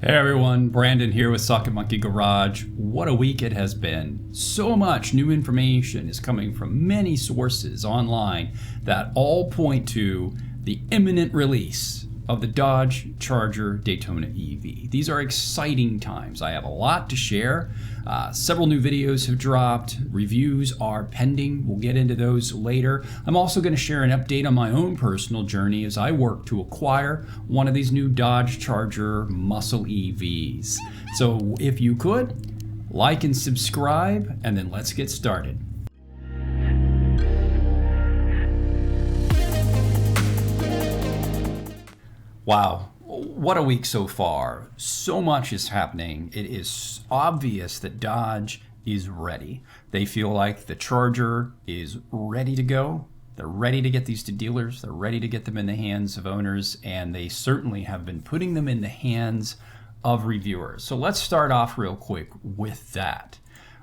Hey everyone, Brandon here with Socket Monkey Garage. What a week it has been. So much new information is coming from many sources online that all point to the imminent release of the Dodge Charger Daytona EV. These are exciting times. I have a lot to share. Several new videos have dropped. Reviews are pending. We'll get into those later. I'm also going to share an update on my own personal journey as I work to acquire one of these new Dodge Charger muscle EVs. So if you could, like and subscribe, and then let's get started. Wow, what a week so far. So much is happening. It is obvious that Dodge is ready. They feel like the Charger is ready to go. They're ready to get these to dealers. They're ready to get them in the hands of owners, and they certainly have been putting them in the hands of reviewers. So let's start off real quick with that.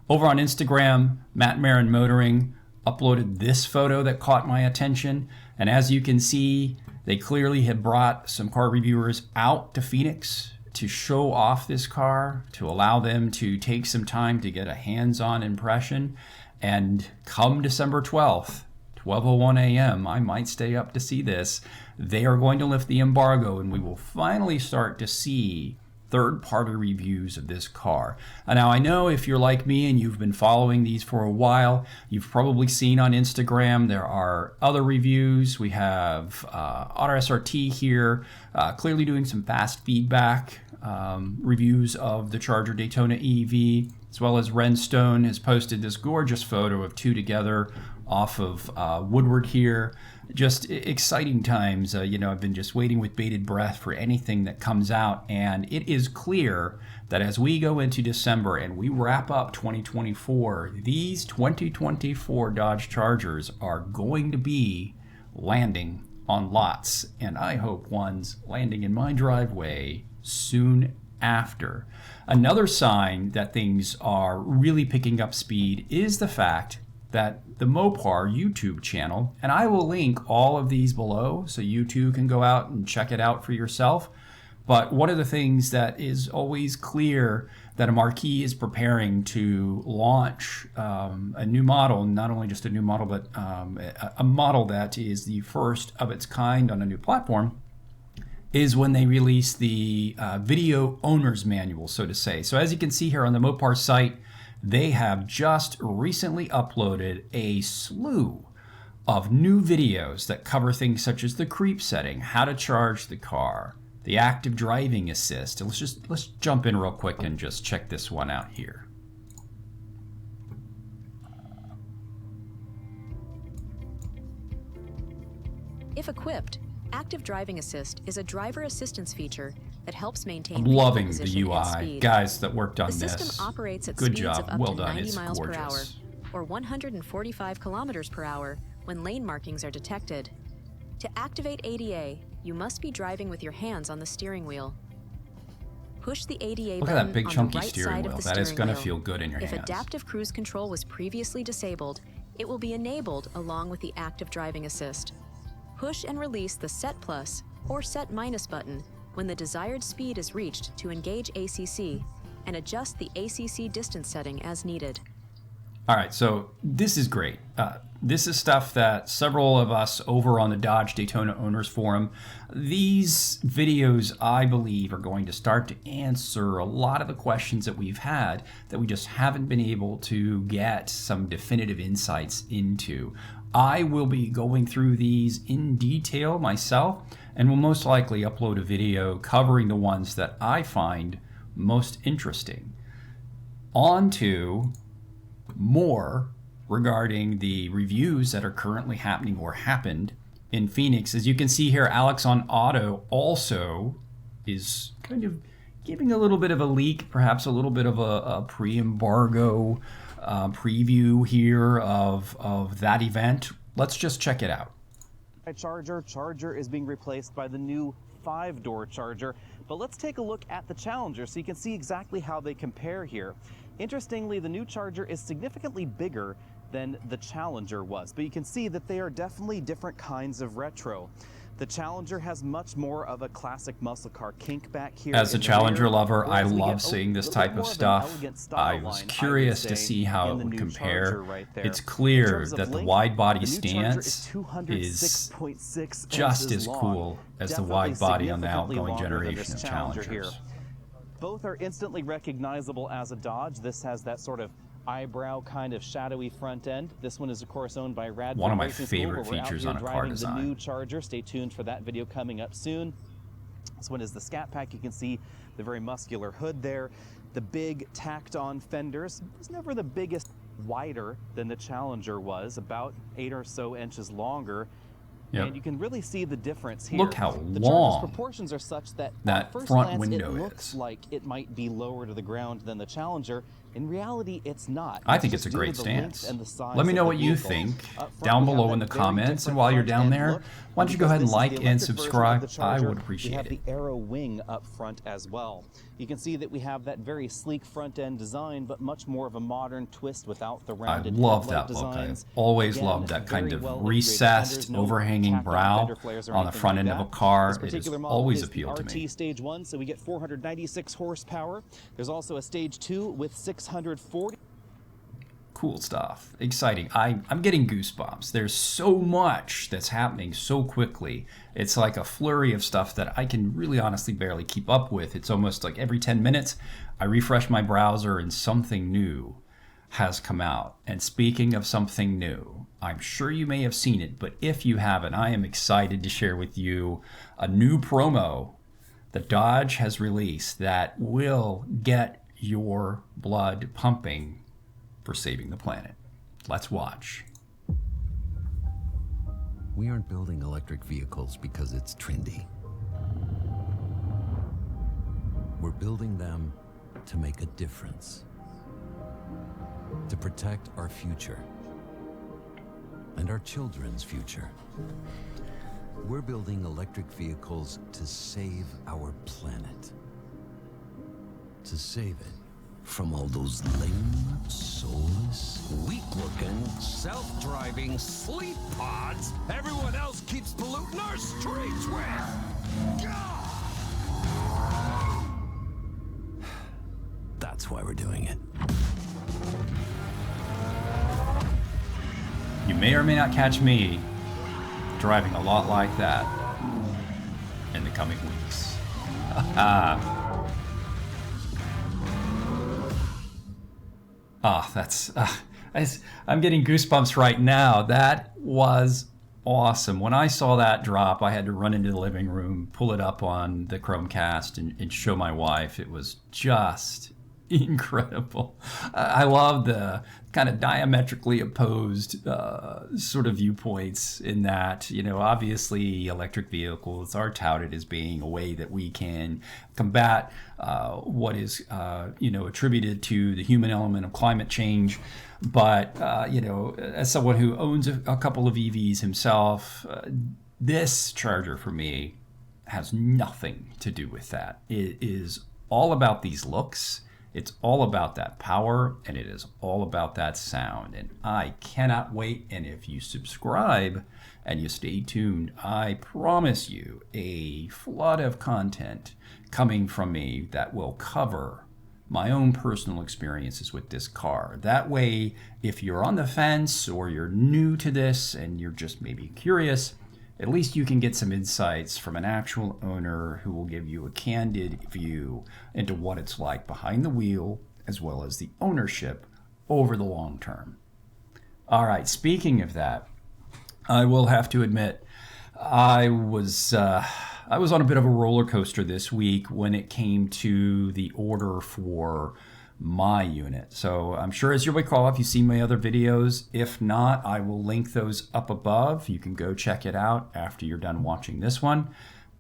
Over on Instagram, Maran Motoring uploaded this photo that caught my attention, and as you can see, they clearly have brought some car reviewers out to Phoenix to show off this car, to allow them to take some time to get a hands-on impression. And come December 12th, 12:01 a.m., I might stay up to see this, they are going to lift the embargo and we will finally start to see third-party reviews of this car. Now, I know if you're like me and you've been following these for a while, you've probably seen on Instagram there are other reviews. We have Auto SRT here, clearly doing some fast feedback reviews of the Charger Daytona EV, as well as Renstone has posted this gorgeous photo of two together off of Woodward here. Just exciting times. I've been just waiting with bated breath for anything that comes out, and it is clear that as we go into December and we wrap up 2024, these 2024 Dodge Chargers are going to be landing on lots, and I hope one's landing in my driveway soon after. Another sign that things are really picking up speed is the fact that the MOPAR YouTube channel, and I will link all of these below so you too can go out and check it out for yourself. But one of the things that is always clear that a marquee is preparing to launch a new model, not only just a new model, but a model that is the first of its kind on a new platform, is when they release the video owner's manual, so to say. So as you can see here on the MOPAR site, they have just recently uploaded a slew of new videos that cover things such as the creep setting, how to charge the car, the active driving assist. Let's jump in real quick and just check this one out here. If equipped, Active Driving Assist is a driver assistance feature that helps maintain. I'm loving the UI. Guys that worked on this. The system operates at Good speeds job. of up Well to done. 90 It's miles per hour gorgeous. or 145 kilometers per hour when lane markings are detected. To activate ADA, you must be driving with your hands on the steering wheel. Push the ADA Look at button that big on chunky the right steering side wheel. of the That is steering going to wheel. feel good in your If hands. adaptive cruise control was previously disabled, it will be enabled along with the Active Driving Assist. Push and release the Set Plus or Set Minus button when the desired speed is reached to engage ACC, and adjust the ACC distance setting as needed. All right, so this is great. This is stuff that several of us over on the Dodge Daytona Owners Forum, these videos, I believe, are going to start to answer a lot of the questions that we've had that we just haven't been able to get some definitive insights into. I will be going through these in detail myself, and will most likely upload a video covering the ones that I find most interesting. On to more regarding the reviews that are currently happening or happened in Phoenix. As you can see here, Alex on Auto also is kind of giving a little bit of a leak, perhaps a little bit of a pre-embargo preview here of that event. Let's just check it out. Charger is being replaced by the new 5-door Charger, but let's take a look at the Challenger so you can see exactly how they compare here. Interestingly, the new Charger is significantly bigger than the Challenger was, but you can see that they are definitely different kinds of retro. The Challenger has much more of a classic muscle car kink back here. As a in the Challenger rear, lover, I whereas we love get seeing this little bit type more of an stuff. elegant style I was line, I would curious to say, see how in it the would new compare. Charger right there. It's In clear terms of that the length, wide body the new Charger stance is is 206.6 just inches as long. cool as the Definitely wide body on the significantly outgoing longer than generation this of Challenger Challengers. here. Both are instantly recognizable as a Dodge. This has that sort of eyebrow kind of shadowy front end. This one is of course owned by Radford One of my Racing School, favorite where we're out features here on a car driving design. the new Charger. Stay tuned for that video coming up soon. This one is the Scat Pack. You can see the very muscular hood there. The big tacked on fenders. It was never the biggest, wider than the Challenger was, about 8 or so inches longer. Yep. And you can really see the difference here. Look how the long Charger's proportions are such that that at first front glance, window it looks is. like it might be lower to the ground than the Challenger. In reality, it's not. I think just it's a due to great the length stance. and the size Let me of know the what you vehicle. think Up front, down we have below that in the very comments. And different while you're front down end there, look. why don't you go Because ahead and this is the like and electric version of the subscribe? I Charger, would we appreciate have it. the Arrow wing up front as well. You can see that we have that very sleek front end design, but much more of a modern twist without the I rounded love headlight that look. I've designs. always Again, loved that kind very of well integrated recessed, fenders, no overhanging tacked on brow fender flares or on the anything front like end of that. a car. This It has particular model always is the appealed to RT me. Stage 1, so we get 496 horsepower. There's also a Stage 2 with 640. Cool stuff. Exciting. I'm getting goosebumps. There's so much that's happening so quickly. It's like a flurry of stuff that I can really honestly barely keep up with. It's almost like every 10 minutes I refresh my browser and something new has come out. And speaking of something new, I'm sure you may have seen it, but if you haven't, I am excited to share with you a new promo that Dodge has released that will get your blood pumping for saving the planet. Let's watch. We aren't building electric vehicles because it's trendy. We're building them to make a difference, to protect our future and our children's future. We're building electric vehicles to save our planet, to save it from all those lame, soulless, weak-looking, self-driving sleep pods everyone else keeps polluting our streets with. That's why we're doing it. You may or may not catch me driving a lot like that in the coming weeks. I'm getting goosebumps right now. That was awesome. When I saw that drop, I had to run into the living room, pull it up on the Chromecast, and show my wife. It was just incredible. I love the kind of diametrically opposed sort of viewpoints in that, obviously electric vehicles are touted as being a way that we can combat what is, attributed to the human element of climate change. But, as someone who owns a couple of EVs himself, this Charger for me has nothing to do with that. It is all about these looks. It's all about that power, and it is all about that sound. And I cannot wait. And if you subscribe and you stay tuned, I promise you a flood of content coming from me that will cover my own personal experiences with this car. That way, if you're on the fence or you're new to this and you're just maybe curious, at least you can get some insights from an actual owner who will give you a candid view into what it's like behind the wheel, as well as the ownership over the long term. All right, speaking of that, I will have to admit, I was on a bit of a roller coaster this week when it came to the order for my unit. So I'm sure, as you recall, if you've seen my other videos, if not, I will link those up above. You can go check it out after you're done watching this one.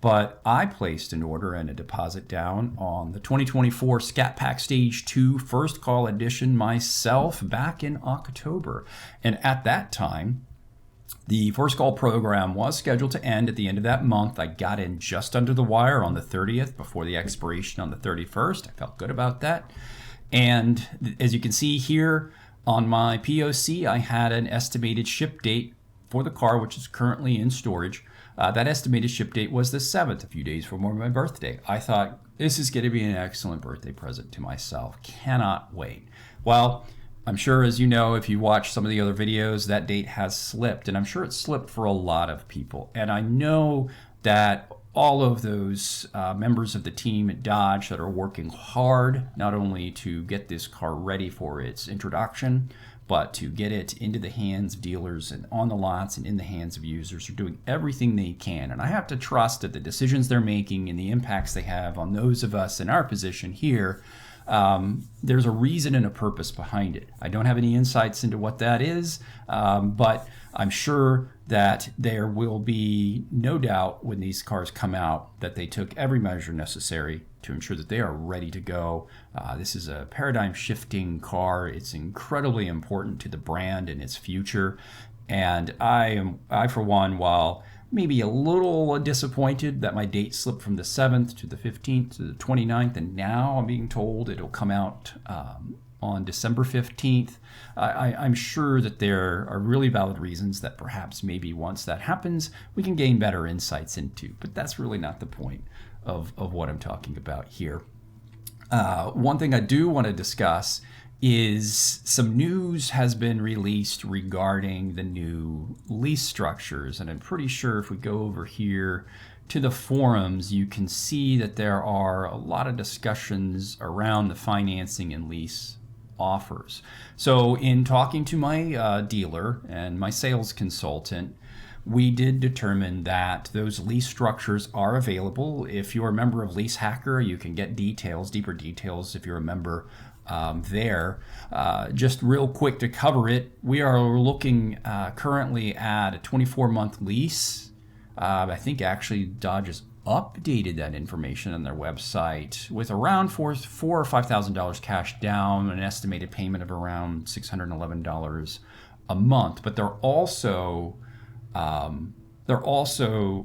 But I placed an order and a deposit down on the 2024 Scat Pack Stage 2 First Call Edition myself back in October. And at that time, the first call program was scheduled to end at the end of that month. I got in just under the wire on the 30th before the expiration on the 31st. I felt good about that. And as you can see here on my POC, I had an estimated ship date for the car, which is currently in storage, That estimated ship date was the 7th, a few days before my birthday. I thought, this is going to be an excellent birthday present to myself. Cannot wait. Well, I'm sure, as you know, if you watch some of the other videos, that date has slipped, and I'm sure it slipped for a lot of people. And I know that all of those members of the team at Dodge that are working hard, not only to get this car ready for its introduction, but to get it into the hands of dealers and on the lots and in the hands of users, are doing everything they can. And I have to trust that the decisions they're making and the impacts they have on those of us in our position here, there's a reason and a purpose behind it. I don't have any insights into what that is, but I'm sure that there will be no doubt when these cars come out that they took every measure necessary to ensure that they are ready to go. This is a paradigm shifting car. It's incredibly important to the brand and its future. And I for one, while maybe a little disappointed that my date slipped from the 7th to the 15th to the 29th, and now I'm being told it'll come out on December 15th. I'm sure that there are really valid reasons that perhaps maybe once that happens, we can gain better insights into, but that's really not the point of what I'm talking about here. One thing I do want to discuss is some news has been released regarding the new lease structures. And I'm pretty sure if we go over here to the forums, you can see that there are a lot of discussions around the financing and lease offers. So in talking to my dealer and my sales consultant, we did determine that those lease structures are available. If you're a member of Lease Hacker, you can get details, deeper details if you're a member there. Just real quick to cover it, we are looking currently at a 24-month lease. I think actually Dodge has updated that information on their website with around $4,000 or $5,000 cash down, an estimated payment of around $611 a month. But they're also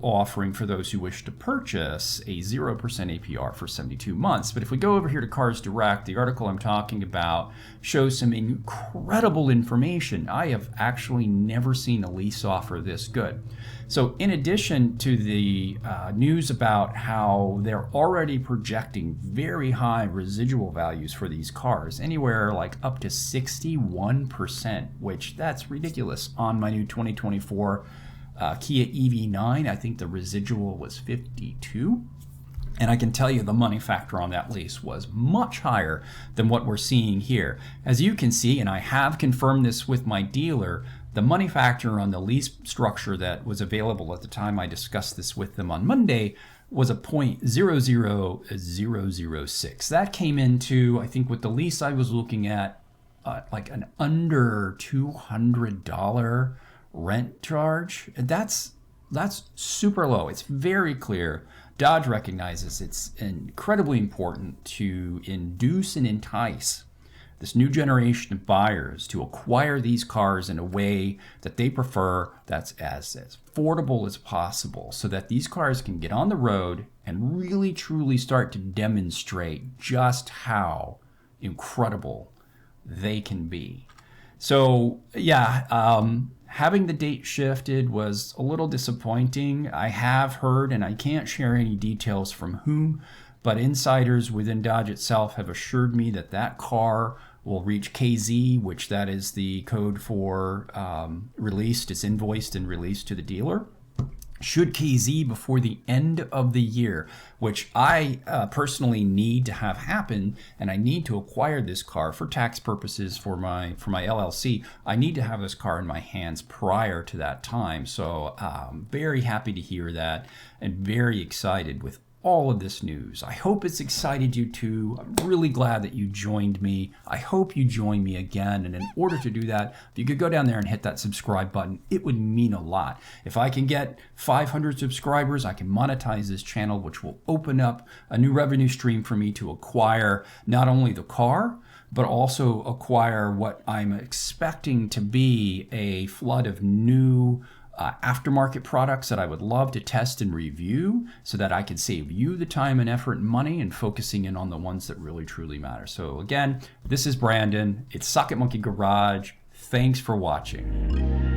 offering, for those who wish to purchase, a 0% APR for 72 months. But if we go over here to Cars Direct, the article I'm talking about shows some incredible information. I have actually never seen a lease offer this good. So in addition to the news about how they're already projecting very high residual values for these cars, anywhere like up to 61%, which that's ridiculous. On my new 2024 Kia EV9, I think the residual was 52. And I can tell you the money factor on that lease was much higher than what we're seeing here. As you can see, and I have confirmed this with my dealer, the money factor on the lease structure that was available at the time I discussed this with them on Monday was a 0.00006. That came into, I think with the lease I was looking at, like an under $200 rent charge. That's super low. It's very clear. Dodge recognizes it's incredibly important to induce and entice this new generation of buyers to acquire these cars in a way that they prefer, that's as affordable as possible, so that these cars can get on the road and really truly start to demonstrate just how incredible they can be. So yeah, having the date shifted was a little disappointing. I have heard, and I can't share any details from whom, but insiders within Dodge itself have assured me that that car will reach KZ, which that is the code for released. It's invoiced and released to the dealer. Should KZ before the end of the year, which I personally need to have happen, and I need to acquire this car for tax purposes for my LLC. I need to have this car in my hands prior to that time. So I'm very happy to hear that and very excited with all of this news. I hope it's excited you too. I'm really glad that you joined me. I hope you join me again. And in order to do that, if you could go down there and hit that subscribe button, it would mean a lot. If I can get 500 subscribers, I can monetize this channel, which will open up a new revenue stream for me to acquire not only the car, but also acquire what I'm expecting to be a flood of new aftermarket products that I would love to test and review so that I can save you the time and effort and money and focusing in on the ones that really truly matter. So again, this is Brandon. It's Socket Monkey Garage. Thanks for watching.